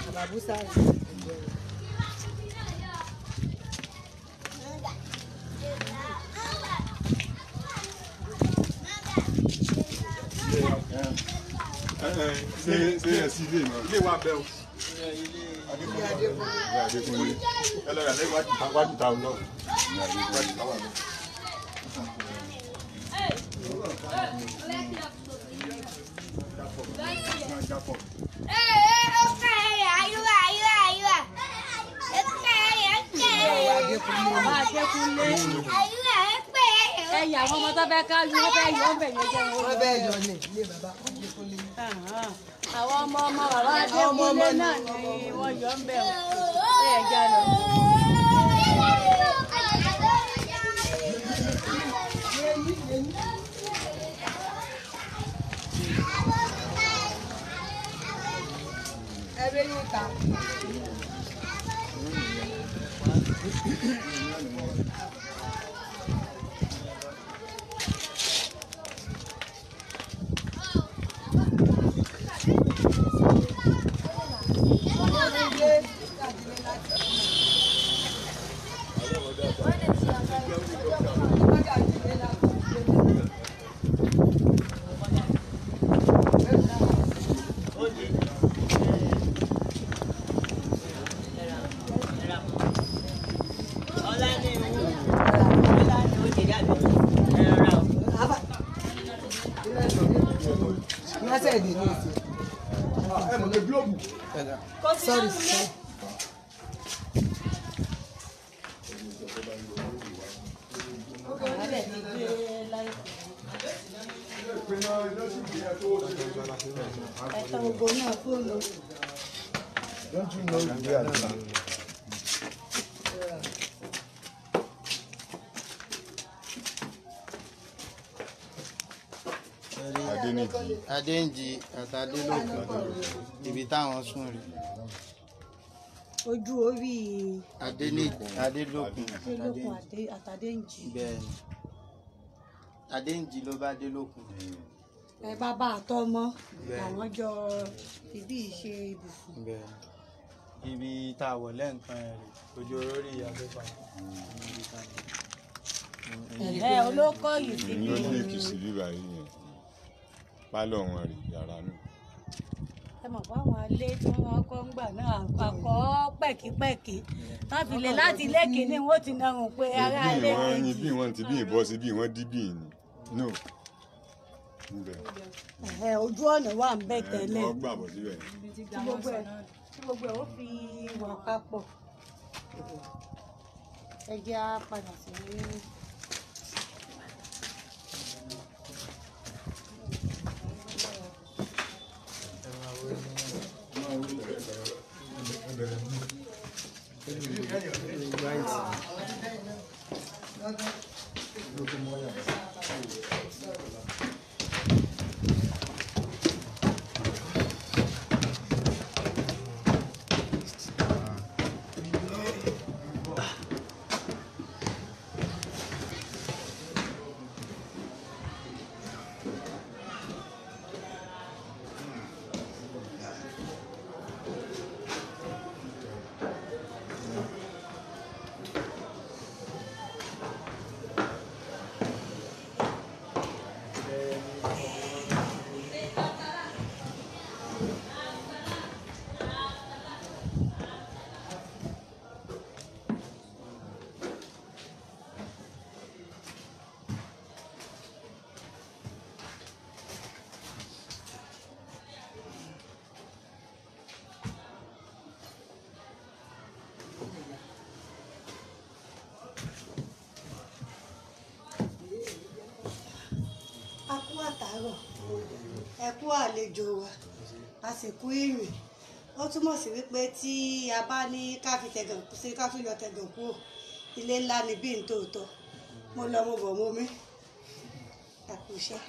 Bàbá Búsárì. Ṣé ẹ sí ilé náà? Ilé wa bẹ́ẹ̀ o. Adékúnlé. Ẹ lọ rà lẹ́yìn wájú ta ọlọ́. Wájú ta wà lọ. Bàbá Adékúnlé. Ẹ̀yà àwọn ọmọ tó fẹ́ ká lu wọ́n fẹ́ yọ ọ́ bẹ̀ yẹn jẹ́ wọn. wọ́n bẹ́ẹ̀ yọ ní ilé bàbá Adékúnlé. Àwọn ọmọ bàbá Adékúnlé náà ni wọ́n yọ ń bẹ̀ wọ́n. Ẹ jẹ́ lọ. Ẹbí yín ta. Sorry. Don't you know you are there? Adéǹjì àtàdélòkun ibi táwọn sùn rí. Ojú orí Adélòkun àtàdéǹjì. bẹ́ẹ̀ni Adéǹjì ló bá délòkun. Ẹ bàbá àtọmọ àwọn jọ ibi ìṣe ibùsùn. bẹ́ẹ̀ni ibi tá a wọ̀ lẹ́ǹkan rẹ̀ ojú orí abẹ́fà. Olóko yìí sí bí. ló ní èkìsì bíbá yìí yẹn pálọ̀ wọn rí yàrá náà. Ẹ mọ̀ pé àwọn ilé tí wọ́n kọ́ ń gbà náà àkọ́ pẹ̀kípẹ̀kí wọ́n fi lè láti ilé kìíní wọ́n ti narùn pé ará ilé kejì. bí wọ́n ti bí ìbọn sí bí wọ́n dí bí ni no. Ojú ọ̀nà wà ń bẹ tẹ́lẹ̀ wọ́n gbàbọ̀ síbẹ̀. tí gbogbo ẹ̀ ó fi wà papọ̀. Ẹ jẹ́ á padà sí àtàárọ̀ ẹ kú àlejò wa a sì kú ìrìn ó túmọ̀ sí wípé tí a bá ní ká fi tẹ̀gàn sí ká tún yọ tẹ̀gàn kúrò ilé ńlá ni bí n tòótọ́ mo lọ mo bọ̀ mo mí àkùṣẹ́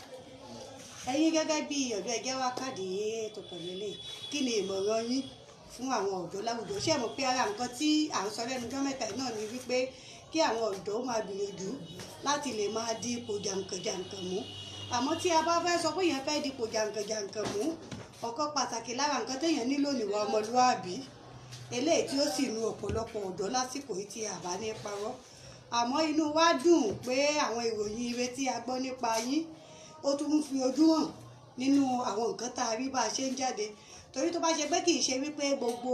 ẹ̀yin gẹ́gẹ́ bí ọ̀dọ́ ẹgbẹ́ wa káàdì ètò pẹ̀lú ilé kí ni ìmọ̀ràn yín fún àwọn ọ̀dọ́ láwùjọ ṣé mo pé ara nǹkan tí à ń sọ lẹ́nu ọjọ́ mẹ́ta náà ni wípé kí àwọn ọ̀dọ́ máa gbìyànjú láti lè máa di ipò jàǹkànjàǹkàn mú àmọ́ tí a bá fẹ́ sọ pé èèyàn fẹ́ di ipò jàǹkànjàǹkàn mú ọ̀kan pàtàkì lára nǹkan téèyàn nílò níwà ọmọlúwàbí eléyìí tí ó sì nu ọ̀pọ̀lọpọ̀ ọ̀dọ́ lásìkò yìí tí a bá ní parọ́ àmọ́ inú wa dùn pé àwọn ìròyìn ire tí a gbọ́ nípa yín ó tún ń fi ojú hàn nínú àwọn nǹkan tá a rí bá a ṣe ń jáde torí tó bá ṣe pé kì í ṣe wípé gbogbo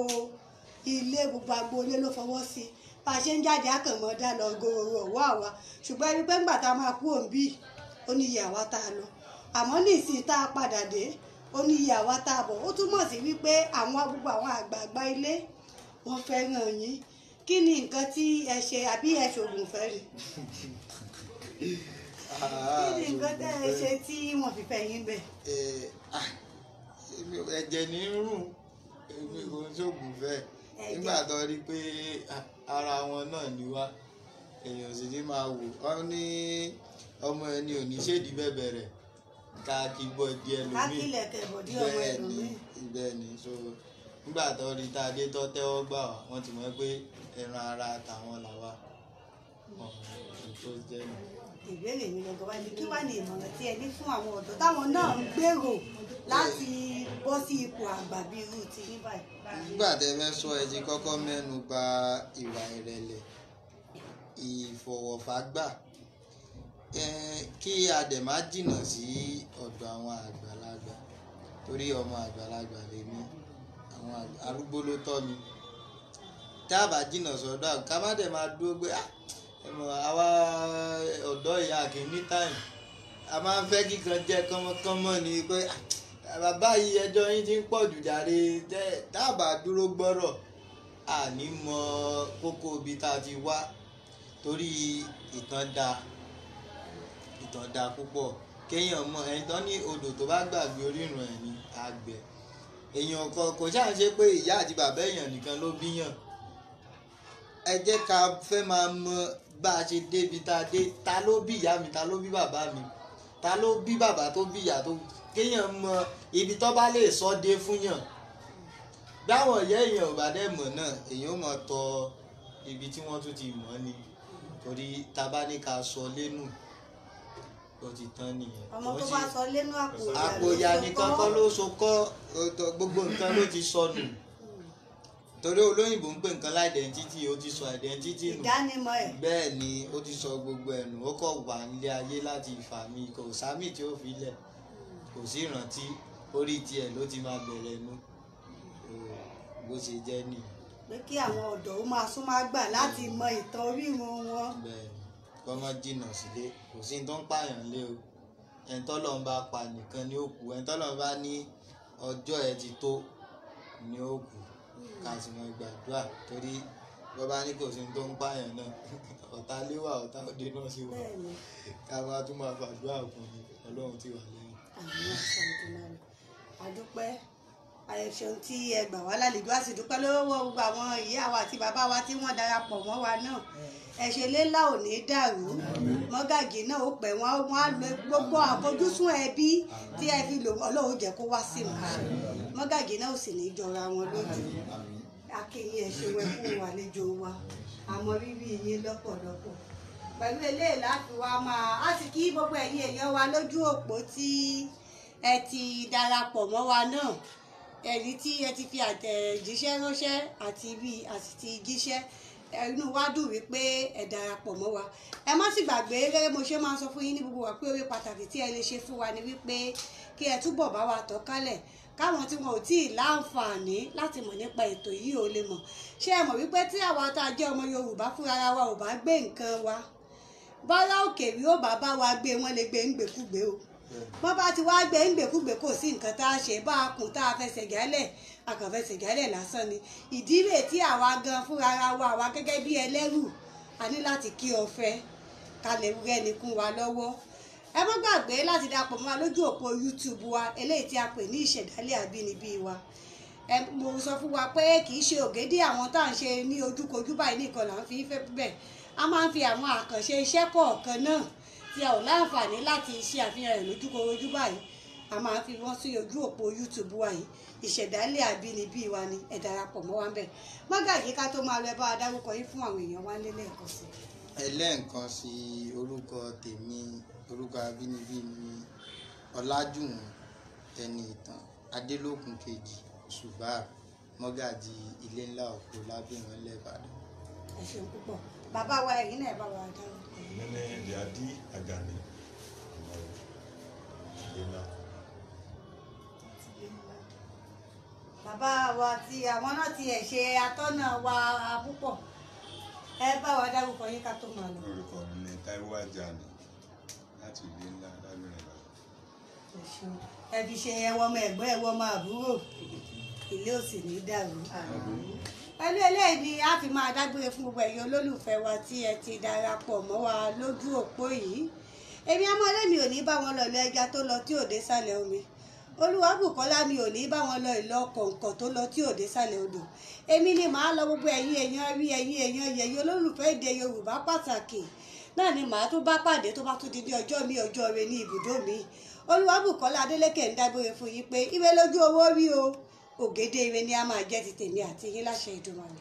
ilé gbogbo agboolé ló fọwọ́ sí bá a ṣe ń jáde àkànmọ́ dá lọ gòrò ọ̀wọ́ àwa ṣùgbọ́n wípé ńgbà tá a máa kú òǹbí ó ní iye àwa tá a lọ àmọ́ nísìnyí tá a padà dé ó ní iye àwa tá a bọ̀ ó túmọ̀ sí wípé àwọn gbogbo àwọn àgbààgbà ilé wọ́n fẹ́ràn yín kí ni nǹkan tí ẹ ṣe àbí ẹ ṣògùn fẹ́ rí kí ni nǹkan tẹ́ ẹ ṣe tí wọ́n fi fẹ́ yín bẹ̀. ẹ̀jẹ̀ ní rùn èmi kò ń ṣògùn fẹ́ nígbà tó rí pé ara wọn náà ni wá èèyàn sì ní máa wò ó ní ọmọ ẹni ò ní ṣèdí bẹ̀bẹ̀ rẹ̀ ká kí bọ́ di ẹlòmíì ká kílẹ̀ kẹ̀ bọ̀ di ọmọ ẹlòmíì bẹ́ẹ̀ ni so nígbà tó rí tá a dé tó tẹ́wọ́ gbà wá wọ́n ti mọ̀ pé ẹran ara tàwọn làwa tó jẹ́ nù. ìbéèrè mi lọ́gọ́ wá ní kí wá ní ìmọ̀ràn tí ẹ ní fún àwọn ọ̀dọ́ táwọn náà ń gbèrò láti bọ́ sí ipò àgbà bíi irú ti ní báyìí. nígbà tẹ́ fẹ́ sọ ẹ ti kọ́kọ́ mẹ́nu bà ìwà ìrẹ̀lẹ̀ ìfọ̀wọ̀fágbà kí a dẹ̀ má jìnnà sí ọ̀dọ̀ àwọn àgbàlagbà torí ọmọ àgbàlagbà lèmi àwọn arúgbó ló tọ́ mi tá a bá jìnnà sọ́dọ̀ ká má dẹ̀ máa dúró pé àwa ọ̀dọ́ ìyá kì í ní táìmù a máa ń fẹ́ kíkan jẹ́ kánmọ́kánmọ́ ni pé bàbá yìí ẹjọ́ yín ti ń pọ̀ jù jàre tá a bá dúró gbọ́rọ̀ àní mọ kókó ibi tá a ti wá torí ìtàn da púpọ̀ kéèyàn mọ ẹni tán ní odò tó bá gbàgbé orírun ẹ̀ ní àgbẹ̀ èèyàn kan kò ṣáà ṣe pé ìyá àti bàbá èèyàn nìkan ló bíyàn ẹ jẹ́ ká fẹ́ máa mọ bá a ṣe débi tá a dé ta ló bí ìyá mi ta ló bí bàbá mi ta ló bí bàbá tó bí ìyá tó kéèyàn mọ ibi tó bá lè sọ dé fún yàn báwọn ìyá èèyàn ò bá dẹ̀ mọ̀ náà èèyàn ò mọ̀ tọ ibi tí wọ́n tún ti mọ̀ ni torí tá a bá ní ká sọ lẹ́nu ó ti tán nìyẹn. ọmọ tó bá sọ lẹ́nu àpòyà nìkan kọ́ ló so kọ́ gbogbo nǹkan ló ti sọnù torí olóyìnbó ń pè nǹkan láìdẹ́ntítì ó ti sọ àìdẹ́ntítì nù ìdánimọ̀ ẹ̀. bẹ́ẹ̀ ni ó ti sọ gbogbo ẹ̀ nù ó kọ̀ wà nílé ayé láti ìfàmì kò sámì tí ó fi lẹ̀ kò sí ìrántí orí tiẹ̀ ló ti máa bẹ̀rẹ̀ nu bó ṣe jẹ́ nìyẹn. pé kí àwọn ọ̀dọ́ ó máa sún máa gbà láti mọ ìtàn orírun wọn. bẹ́ẹ̀ ni kọ́ mọ́ jìnnà sílé kò sí ní tó ń pààyàn lé o ẹni tọ́lọ́run bá pa nìkan ni ó kú ẹni tọ́lọ́run bá ní ọjọ́ ẹ ti tó ni ó kú ká sì mọ gbàdúrà torí bó bá ní kò sí ní tó ń pààyàn náà ọ̀tá léwà ọ̀tá òde náà sì wà ká máa tún máa gbàdúrà fún ni ọlọ́run ti wà lẹ́yìn. àmì àṣàǹtìmọ́lẹ̀ àdúpẹ́ àyẹ̀ṣẹ̀ tí ẹ gbà wá lálejò àti dúpẹ́ lọ́wọ́ gbogbo àwọn ìyá wa àti bàbá wa tí wọ́n darapọ̀ mọ́ wa náà ẹ̀ṣẹ̀ lélá ò ní dàrú mọ́gàjì náà ó pẹ́ wọ́n á lo gbogbo àfojúsùn ẹbí tí ẹ fi lò ọlọ́run jẹ́ kó wá sí ìmọ̀ mọ́gàjì náà ò sì ní jọra wọn lójú akínyìn ẹ̀ṣẹ̀ wẹ̀ fún àlejò wa àmọ́ rírì yín lọ́pọ̀lọpọ̀ pẹ̀lú eléyìí láti wá máa á sì kí gbogbo ẹ̀yin èèyàn wa lójú òpó tí ẹ ti darapọ̀ mọ́ wa náà ẹ̀rí tí ẹ ti fi àtẹ̀jíṣẹ́ ránṣẹ́ àti bí àti ti jíṣẹ́ inú wa dùn wípé ẹ darapọ̀ mọ́ wa ẹ má sì gbàgbé gẹ́gẹ́ mo ṣe máa ń sọ fún yín ní gbogbo wa pé oore pàtàkì tí ẹ lè ṣe fún wa ni wípé kí ẹ túbọ̀ bá wa tọ́ kálẹ̀ káwọn tí wọn ò tí ì láǹfààní láti mọ̀ nípa ètò yìí ò lè mọ̀ ṣé ẹ mọ̀ wípé tí àwa tá a jẹ́ ọmọ Yorùbá fúnra wa ò bá gbé nǹkan wa bọ́lá òkèèrè ó bá bá wa gbé wọn lè gbé ń gbèkúgbé o wọ́n bá ti wá gbé ń gbèkúgbé kò sí nǹkan tá a ṣe bá a kùn tá a fẹsẹ̀ gálẹ̀ akànfẹsẹ̀ gálẹ̀ lásán ni ìdí rèé tí àwa gan fúnra wa àwa gẹ́gẹ́ bí ẹlẹ́rù a ní láti kí ọ̀fẹ́ kalẹ̀ rẹ́ni kún wa lọ́wọ́ ẹ má gbàgbé láti dapò mọ́ wa lójú òpó YouTube wa eléyìí tí a pè ní ìṣẹ̀dálẹ̀ àbínibí wa mo sọ fún wa pé kì í ṣe ògédé àwọn tá à ń ṣe ní ojúkojú báyìí nìkan là ń fi fẹ́ bẹ́ẹ̀ a máa ń fi àwọn àkànṣe iṣẹ́ kọ̀ọ̀kan náà tí a ò láǹfààní láti ṣe àfihàn rẹ̀ lójúkojú báyìí a máa ń fi wọ́n sí ojú òpó YouTube wa yìí ìṣẹ̀dálẹ̀ àbínibí wa ni ẹ darapọ̀ mọ́ wa ń bẹ̀ Mọ́gàjí ká tó máa lọ bá a dárúkọ yín fún àwọn èèyàn wa ń lé lẹ́ẹ̀kan sí ẹlẹ́ǹkan sí orúkọ tèmi orúkọ abínibí mi Ọlájùwọ̀n ẹni ìtàn Adélòkun kejì Ṣùbáà Mọ́gàjí ilé ńlá Òpó Lábẹ́rán lẹ́bàdàn. ẹ ṣeun púpọ̀ bàbá wa ẹ̀yin náà bá wa dárúkọ. nene Ìyáàdí Àjàní ìlà. bàbá wa tí àwọn náà ti ẹ̀ ṣe atọ́nà wa púpọ̀ ẹ bá wa dárúkọ yín ká tó máa lọ. orúkọ mi ni Táíwò Àjàní láti ilé ńlá Lábẹ́rán Ìbàdàn. ẹ fi ṣe ẹwọ ọmọ ẹ̀gbọ́n ẹwọ ọmọ àbúrò ilé ò sì ní dàrú. pẹ̀lú eléyìí ni a fi máa dágbére fún gbogbo ẹ̀yin olólùfẹ́ wa tí ẹ ti darapọ̀ mọ́ wa lójú òpó yìí èmi ọmọlẹ́mi ò ní bá wọn lọ ilé ẹja tó lọ tí ò dé sàlẹ̀ omi Olúwabùkọ́lá mi ò ní bá wọn lọ ìlọ kọ̀ǹkọ̀ tó lọ tí ò dé sàlẹ̀ odò èmi ni màá lọ gbogbo ẹ̀yin èèyàn rí ẹ̀yin èèyàn yẹ̀yìn olólùfẹ́ èdè Yorùbá pàtàkì náà ni màá tún bá pàdé tó bá tún di ní ọjọ́ mi ọjọ́ rẹ ní ibùdó mi Olúwabùkọ́lá Adélékè ń dágbére fún yín pé ire lójú owó rí o ògèdè ire ni a máa jẹ́ ti tèmi àti yín láṣẹ Èdùmàrè.